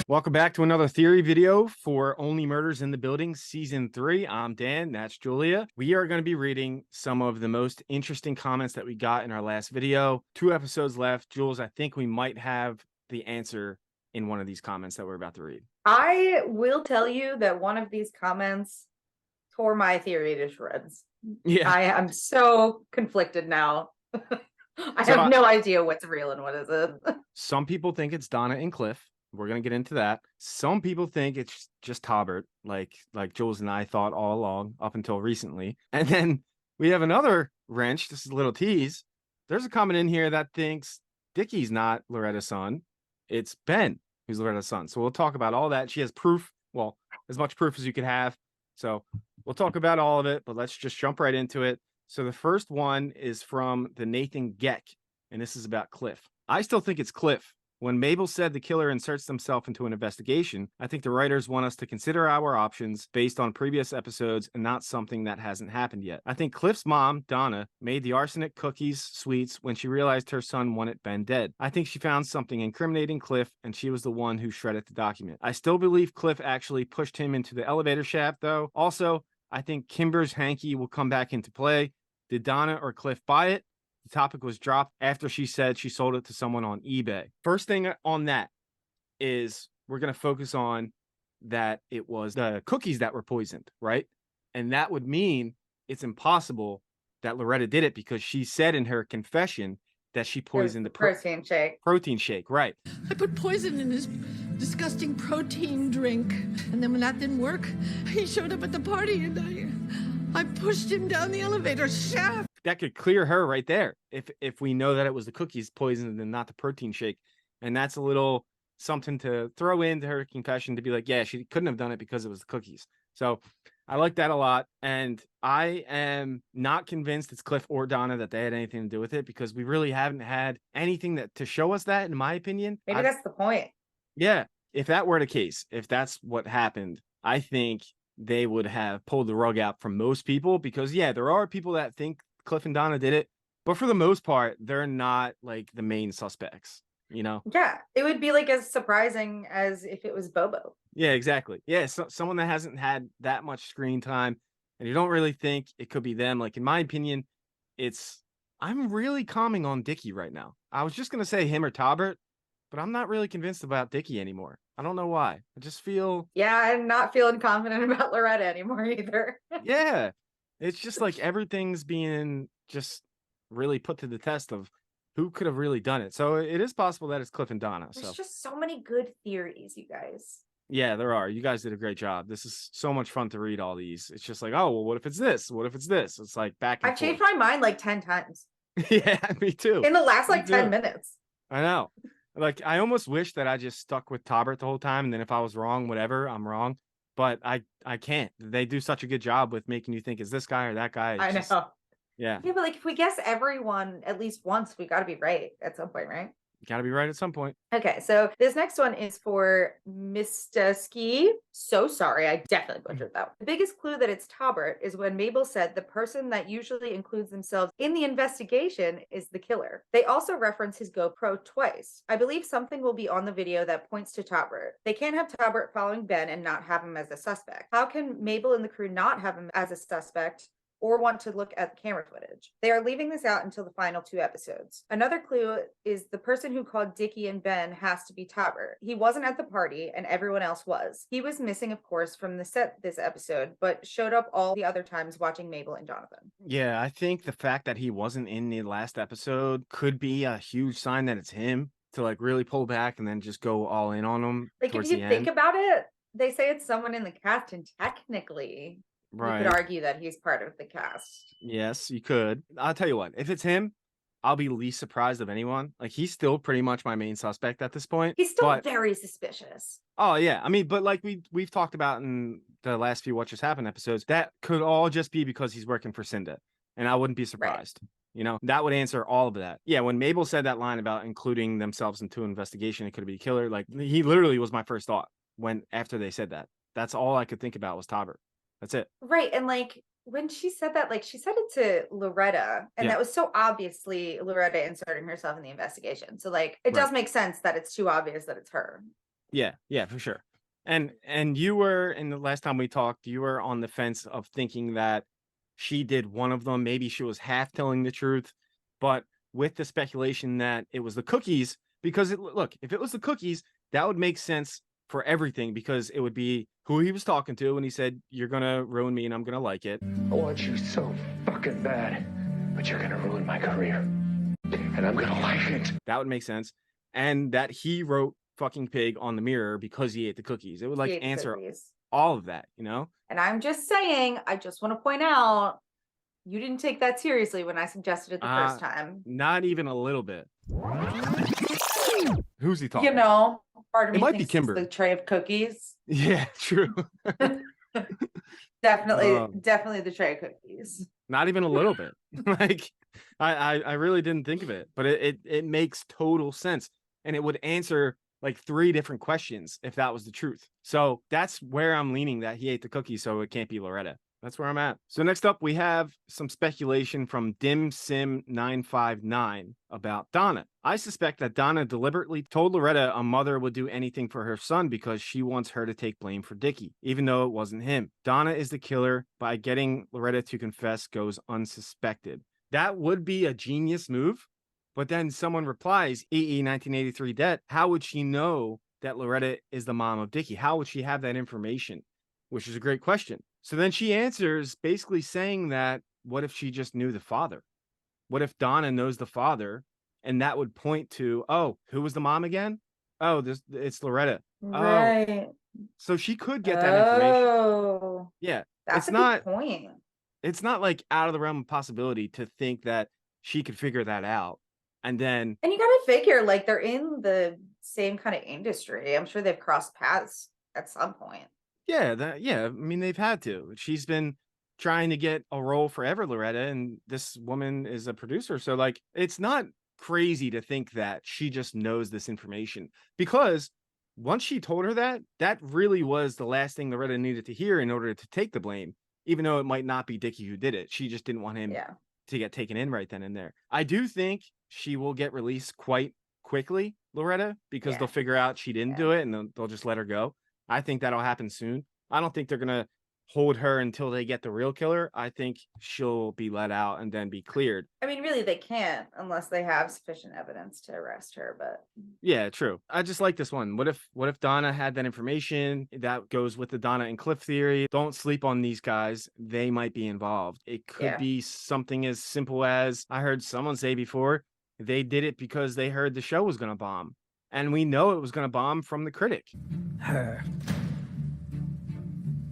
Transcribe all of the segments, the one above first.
Welcome back to another theory video for Only Murders in the Building Season 3. I'm Dan, that's Julia. We are going to be reading some of the most interesting comments that we got in our last video. 2 episodes left. Jules, I think we might have the answer in one of these comments that we're about to read. I will tell you that one of these comments tore my theory to shreds. Yeah. I am so conflicted now. I have no idea what's real and what isn't. Some people think it's Donna and Cliff. We're going to get into that. Some people think it's just Tobert, like Jules and I thought all along up until recently. And then we have another wrench. This is a little tease. There's a comment in here that thinks Dickie's not Loretta's son. It's Ben who's Loretta's son. So we'll talk about all that. She has proof. Well, as much proof as you could have. So we'll talk about all of it, but let's just jump right into it. So the first one is from the Nathan Geck, and this is about Cliff. I still think it's Cliff. When Mabel said the killer inserts themselves into an investigation, I think the writers want us to consider our options based on previous episodes and not something that hasn't happened yet. I think Cliff's mom, Donna, made the arsenic cookies sweets when she realized her son wanted Ben dead. I think she found something incriminating Cliff, and she was the one who shredded the document. I still believe Cliff actually pushed him into the elevator shaft, though. Also, I think Kimber's hanky will come back into play. Did Donna or Cliff buy it? The topic was dropped after she said she sold it to someone on eBay. First thing on that is we're going to focus on that it was the cookies that were poisoned, right? And that would mean it's impossible that Loretta did it because she said in her confession that she poisoned the protein shake. Protein shake, right. I put poison in his disgusting protein drink. And then when that didn't work, he showed up at the party and I pushed him down the elevator shaft. That could clear her right there if we know that it was the cookies poisoned and not the protein shake. And that's a little something to throw into her confession to be like, yeah, she couldn't have done it because it was the cookies. So I like that a lot. And I am not convinced it's Cliff or Donna that they had anything to do with it because we really haven't had anything that to show us that, in my opinion. Maybe that's the point. Yeah. If that were the case, if that's what happened, I think they would have pulled the rug out from most people because, yeah, there are people that think Cliff and Donna did it, but for the most part, they're not like the main suspects, you know? Yeah, it would be like as surprising as if it was Bobo. Yeah, exactly. Yeah, so someone that hasn't had that much screen time and you don't really think it could be them. Like, in my opinion, I'm really calming on Dickie right now. I was just going to say him or Tobert, but I'm not really convinced about Dickie anymore. I don't know why. I just feel... Yeah, I'm not feeling confident about Loretta anymore either. Yeah. It's just like everything's being just really put to the test of who could have really done it. So it is possible that it's Cliff and Donna. There's just so many good theories, you guys. Yeah, there are. You guys did a great job. This is so much fun to read all these. It's just like, oh, well, what if it's this? What if it's this? It's like back and I've changed my mind like 10 times. Yeah, me too. In the last like 10 minutes. I know. Like, I almost wish that I just stuck with Tobert the whole time. And then if I was wrong, whatever, I'm wrong. But I can't. They do such a good job with making you think, is this guy or that guy? I know. Yeah. Yeah, but like if we guess everyone at least once, we got to be right at some point, right? You got to be right at some point. Okay, so this next one is for Mr. Ski. So sorry, I definitely butchered that. The biggest clue that it's Tobert is when Mabel said the person that usually includes themselves in the investigation is the killer. They also reference his GoPro twice. I believe something will be on the video that points to Tobert. They can't have Tobert following Ben and not have him as a suspect. How can Mabel and the crew not have him as a suspect or want to look at the camera footage? They are leaving this out until the final 2 episodes. Another clue is the person who called Dickie and Ben has to be Tobert. He wasn't at the party and everyone else was. He was missing, of course, from the set this episode, but showed up all the other times watching Mabel and Jonathan. Yeah, I think the fact that he wasn't in the last episode could be a huge sign that it's him to like really pull back and then just go all in on him. Like if you think about it, they say it's someone in the cast and technically... Right. You could argue that he's part of the cast. Yes, you could. I'll tell you what, if it's him, I'll be least surprised of anyone. Like, he's still pretty much my main suspect at this point. He's still very suspicious. Oh, yeah. I mean, but like we've talked about in the last few What Just Happened episodes, that could all just be because he's working for Cinda. And I wouldn't be surprised. Right. You know, that would answer all of that. Yeah, when Mabel said that line about including themselves into an investigation, it could be a killer. Like, he literally was my first thought after they said that. That's all I could think about was Tobert. That's it. Right. And like when she said that, like she said it to Loretta, and that was so obviously Loretta inserting herself in the investigation. So like it does make sense that it's too obvious that it's her. Yeah, for sure. And you were, in the last time we talked, you were on the fence of thinking that she did one of them. Maybe she was half telling the truth, but with the speculation that it was the cookies, because look, if it was the cookies, that would make sense for everything, because it would be who he was talking to when he said, "You're gonna ruin me and I'm gonna like it." I want you so fucking bad, but you're gonna ruin my career, and I'm gonna like it. That would make sense. And that he wrote fucking pig on the mirror because he ate the cookies. It would like He ate the answer cookies. all of that, you know? And I'm just saying, I just want to point out, you didn't take that seriously when I suggested it the first time. Not even a little bit. Who's he talking? You know, part of It me might be thinks it's Kimber. the tray of cookies. Yeah, true. Definitely the tray of cookies. Not even a little bit. Like, I really didn't think of it, but it makes total sense. And it would answer like 3 different questions if that was the truth. So that's where I'm leaning, that he ate the cookies, so it can't be Loretta. That's where I'm at. So next up, we have some speculation from DimSim959 about Donna. I suspect that Donna deliberately told Loretta a mother would do anything for her son because she wants her to take blame for Dickie, even though it wasn't him. Donna is the killer. By getting Loretta to confess goes unsuspected. That would be a genius move. But then someone replies, EE 1983 Det, how would she know that Loretta is the mom of Dickie? How would she have that information? Which is a great question. So then she answers basically saying that, what if she just knew the father? What if Donna knows the father? And that would point to, oh, who was the mom again? Oh, it's Loretta. Right. Oh, so she could get that information. Oh, Yeah. that's It's a not, good point. it's not like out of the realm of possibility to think that she could figure that out. And then, And you gotta figure, like, they're in the same kind of industry. I'm sure they've crossed paths at some point. yeah, I mean, they've had to. She's been trying to get a role forever, Loretta, and this woman is a producer. So, like, it's not crazy to think that she just knows this information, because once she told her that, that really was the last thing Loretta needed to hear in order to take the blame, even though it might not be Dickie who did it. She just didn't want him Yeah. to get taken in right then and there. I do think she will get released quite quickly, Loretta, because Yeah. they'll figure out she didn't Yeah. do it and they'll just let her go. I think that'll happen soon. I don't think they're going to hold her until they get the real killer. I think she'll be let out and then be cleared. I mean, really, they can't unless they have sufficient evidence to arrest her. But Yeah, true. I just like this one. What if Donna had that information? That goes with the Donna and Cliff theory. Don't sleep on these guys. They might be involved. It could Yeah. be something as simple as, I heard someone say before, they did it because they heard the show was going to bomb. And we know it was going to bomb from the critic. Her.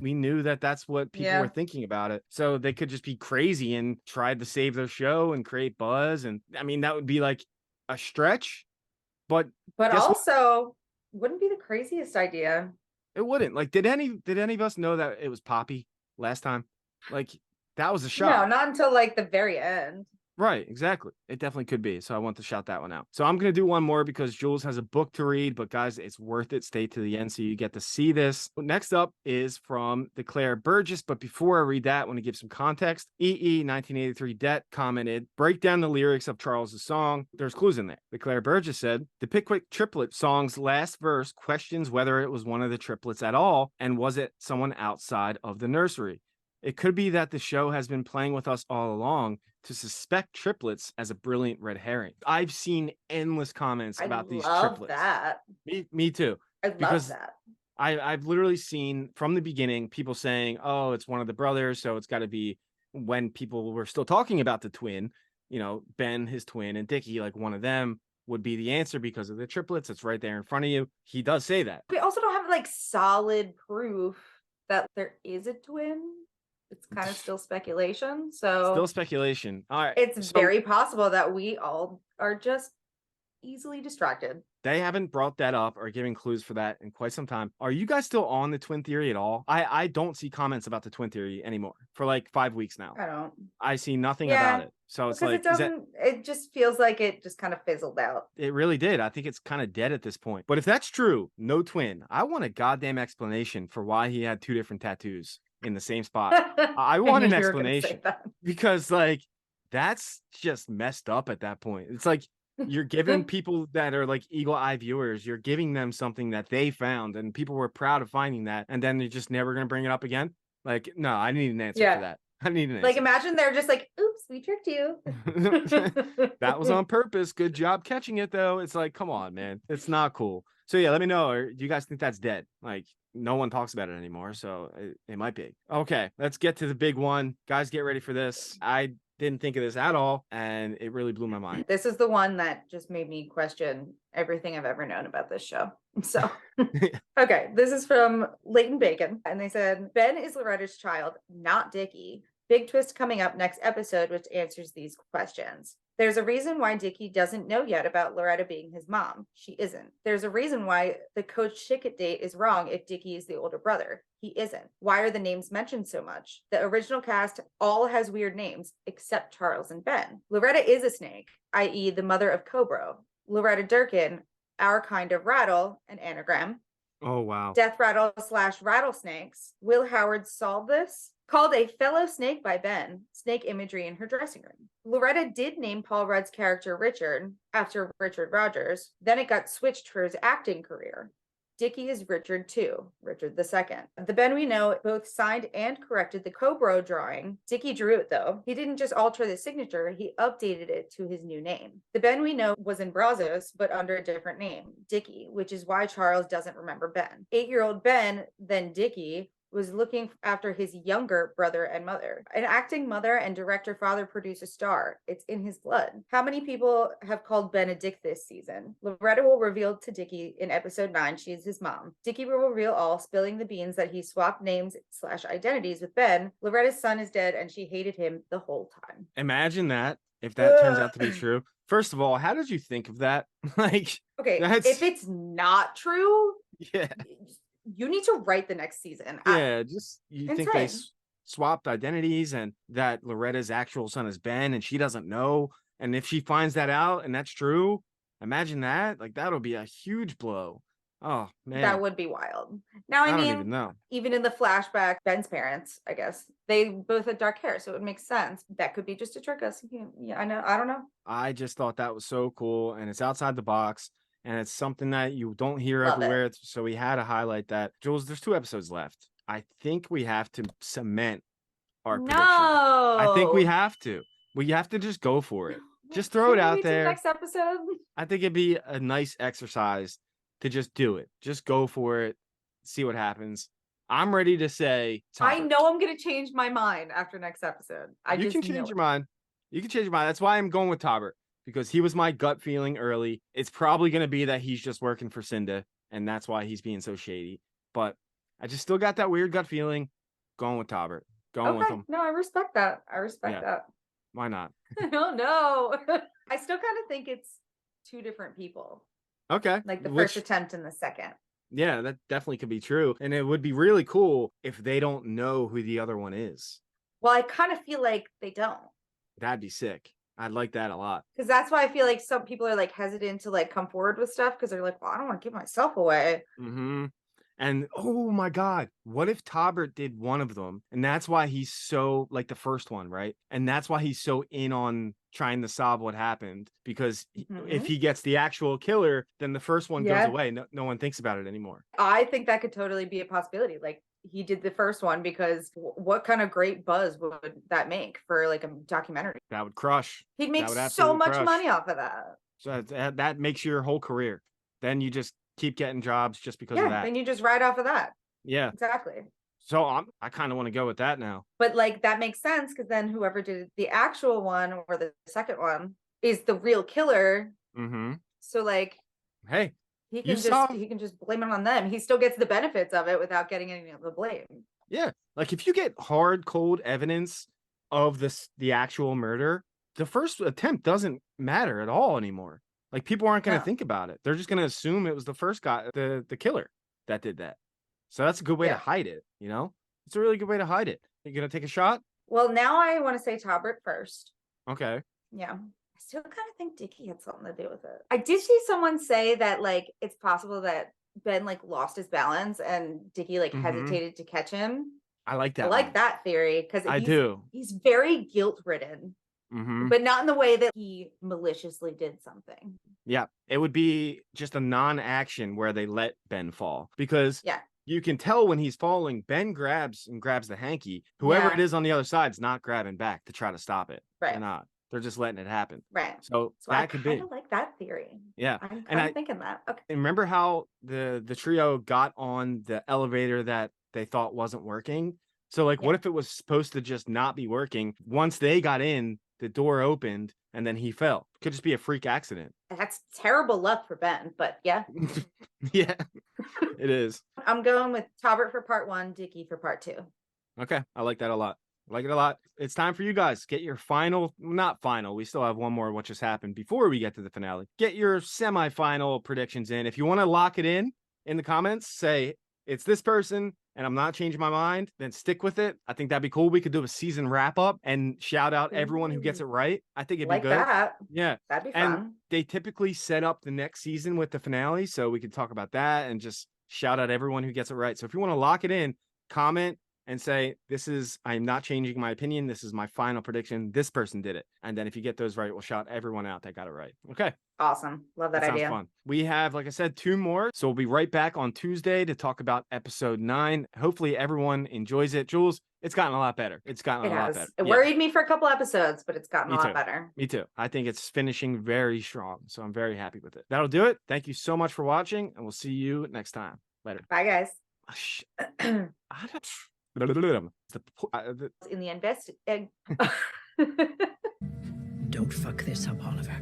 We knew that that's what people Yeah. were thinking about it. So they could just be crazy and tried to save their show and create buzz. And I mean, that would be like a stretch, but guess what? also wouldn't be the craziest idea. It wouldn't. Like, did any of us know that it was Poppy last time? Like, that was a No, shock. not until like the very end. Right, exactly. It definitely could be. So I want to shout that one out. So I'm going to do one more because Jules has a book to read, but guys, it's worth it. Stay to the end so you get to see this. Next up is from Declare Burgess. But before I read that, I want to give some context. EE 1983 Det commented, break down the lyrics of Charles's song. There's clues in there. Declare Burgess said, the Pickwick Triplet song's last verse questions whether it was one of the triplets at all, and was it someone outside of the nursery? It could be that the show has been playing with us all along to suspect triplets as a brilliant red herring. I've seen endless comments about these triplets. That. Me too. I love Because that. I've literally seen from the beginning people saying, oh, it's one of the brothers, so it's got to be, when people were still talking about the twin, you know, Ben, his twin, and Dickie, like one of them would be the answer because of the triplets. It's right there in front of you. He does say that. We also don't have like solid proof that there is a twin. It's kind of still speculation. So Still speculation. All right. it's so very possible that we all are just easily distracted. They haven't brought that up or given clues for that in quite some time. Are you guys still on the twin theory at all? I don't see comments about the twin theory anymore for like 5 weeks now. I don't. I see nothing Yeah, about it. So it's Because like, it doesn't, it just feels like it just kind of fizzled out. it really did. I think it's kind of dead at this point. But if that's true, no twin, I want a goddamn explanation for why he had 2 different tattoos in the same spot. I want an knew you were gonna say explanation, that. because like, that's just messed up at that point. It's like, You're giving people that are like eagle eye viewers, you're giving them something that they found and people were proud of finding that. And then you're just never going to bring it up again. Like, no, I need an answer for that. I need an answer. Like, imagine they're just like, oops, we tricked you. That was on purpose. Good job catching it, though. It's like, come on, man. It's not cool. So, yeah, let me know. Or do you guys think that's dead? Like, no one talks about it anymore. So it might be. Okay, let's get to the big one. Guys, get ready for this. I didn't think of this at all, and it really blew my mind. This is the one that just made me question everything I've ever known about this show. So, okay, this is from Leighton Bacon, and they said, Ben is Loretta's child, not Dickie. Big twist coming up next episode, which answers these questions. There's a reason why Dickie doesn't know yet about Loretta being his mom. She isn't. There's a reason why the coach ticket date is wrong if Dickie is the older brother. He isn't. Why are the names mentioned so much? The original cast all has weird names, except Charles and Ben. Loretta is a snake, i.e. the mother of Cobra. Loretta Durkin, our kind of rattle, an anagram. Oh, wow. Death rattle / rattlesnakes. Will Howard solve this? Called a fellow snake by Ben, snake imagery in her dressing room. Loretta did name Paul Rudd's character Richard after Richard Rogers. Then it got switched for his acting career. Dickie is Richard too, Richard II. The Ben we know both signed and corrected the Cobra drawing. Dickie drew it though. He didn't just alter the signature, he updated it to his new name. The Ben we know was in Brazos, but under a different name, Dickie, which is why Charles doesn't remember Ben. 8-year-old Ben, then Dickie, was looking after his younger brother and mother. An acting mother and director father produce a star. It's in his blood. How many people have called Ben a dick this season? Loretta will reveal to Dickie in episode 9 she is his mom. Dickie will reveal all, spilling the beans that he swapped names / identities with Ben. Loretta's son is dead and she hated him the whole time. Imagine that, if that turns out to be true. First of all, how did you think of that? Like, okay, if it's not true, yeah, you need to write the next season. Yeah, just you insane. think they swapped identities and that Loretta's actual son is Ben and she doesn't know. And if she finds that out and that's true, imagine that. Like, that'll be a huge blow. Oh, man. That would be wild. Now, I mean, don't even know. Even in the flashback, Ben's parents, I guess, they both had dark hair, so it would make sense. That could be just to trick us. Yeah, I know. I don't know. I just thought that was so cool. And it's outside the box. And it's something that you don't hear Love everywhere. it. So we had to highlight that. Jules, there's 2 episodes left. I think we have to cement our prediction. I think we have to. We have to just go for it. Just throw it out there. Next episode. I think it'd be a nice exercise to just do it. Just go for it. See what happens. I'm ready to say Tobert. I know I'm going to change my mind after next episode. You can change your mind. You can change your mind. That's why I'm going with Tobert. Because he was my gut feeling early. It's probably going to be that he's just working for Cinda, and that's why he's being so shady. But I just still got that weird gut feeling. Going with Tobert. Going with him. No, I respect that. I respect that. Why not? Oh, no. I still kind of think it's 2 different people. Okay. Like the first attempt and the second. Yeah, that definitely could be true. And it would be really cool if they don't know who the other one is. Well, I kind of feel like they don't. That'd be sick. I'd like that a lot. Because that's why I feel like some people are like hesitant to like come forward with stuff because they're like, well, I don't want to give myself away. Mm-hmm. And oh my God, what if Tobert did one of them? And that's why he's so like the first one, right? And that's why he's so in on trying to solve what happened. Because if he gets the actual killer, then the first one goes away. No one thinks about it anymore. I think that could totally be a possibility. Like, he did the first one because what kind of great buzz would that make for like a documentary? That would crush. He'd make so much money off of that. So that makes your whole career. Then you just keep getting jobs just because of that. Then you just ride off of that. Yeah, exactly. So I kind of want to go with that now. But like that makes sense because then whoever did the actual one or the second one is the real killer. Mm-hmm. So like, hey. He can just blame it on them. He still gets the benefits of it without getting any of the blame. Yeah. Like if you get hard, cold evidence of the actual murder, the first attempt doesn't matter at all anymore. Like people aren't going to think about it. They're just going to assume it was the first guy, the killer that did that. So that's a good way to hide it. You know, it's a really good way to hide it. You going to take a shot? Well, now I want to say Tobert first. Okay. Yeah. I still kind of think Dickie had something to do with it. I did see someone say that like it's possible that Ben like lost his balance and Dickie like hesitated to catch him. I like that. I like that theory because I do. He's very guilt ridden. Mhm. but not in the way that he maliciously did something. Yeah, it would be just a non-action where they let Ben fall, because Yeah. you can tell when he's falling, Ben grabs the hanky. Whoever it Yeah. is on the other side's not grabbing back to try to stop it. They're Right. not. They're just letting it happen. Right. So So I that could kind be. of like that theory. Yeah. I'm And kind I of thinking that. Okay. and remember how the trio got on the elevator that they thought wasn't working? So like, what Yeah. if it was supposed to just not be working? Once they got in, the door opened and then he fell. Could just be a freak accident. That's terrible luck for Ben, but yeah. Yeah, it is. I'm going with Tobert for part 1, Dickie for part 2. Okay, I like that a lot. I like it a lot. It's time for you guys. Get your not final. We still have one more what just happened before we get to the finale. Get your semi-final predictions in. If you want to lock it in the comments, say it's this person and I'm not changing my mind, then stick with it. I think that'd be cool. We could do a season wrap up and shout out everyone who gets it right. I think it'd be Like good. that. Yeah. That'd be And fun. they typically set up the next season with the finale, so we could talk about that and just shout out everyone who gets it right. So if you want to lock it in, comment and say, I'm not changing my opinion. This is my final prediction. This person did it. And then if you get those right, we'll shout everyone out that got it right. Okay. Awesome. Love that Sounds idea. fun. We have, like I said, 2 more. So we'll be right back on Tuesday to talk about episode 9. Hopefully everyone enjoys it. Jules, it's gotten a lot better. It's gotten It a lot has. better. It Yeah, worried me for a couple episodes, but it's gotten Me a lot too. better. me too. I think it's finishing very strong. So I'm very happy with it. That'll do it. Thank you so much for watching, and we'll see you next time. Later. Bye, guys. I don't- the- In the invest. Don't fuck this up, Oliver.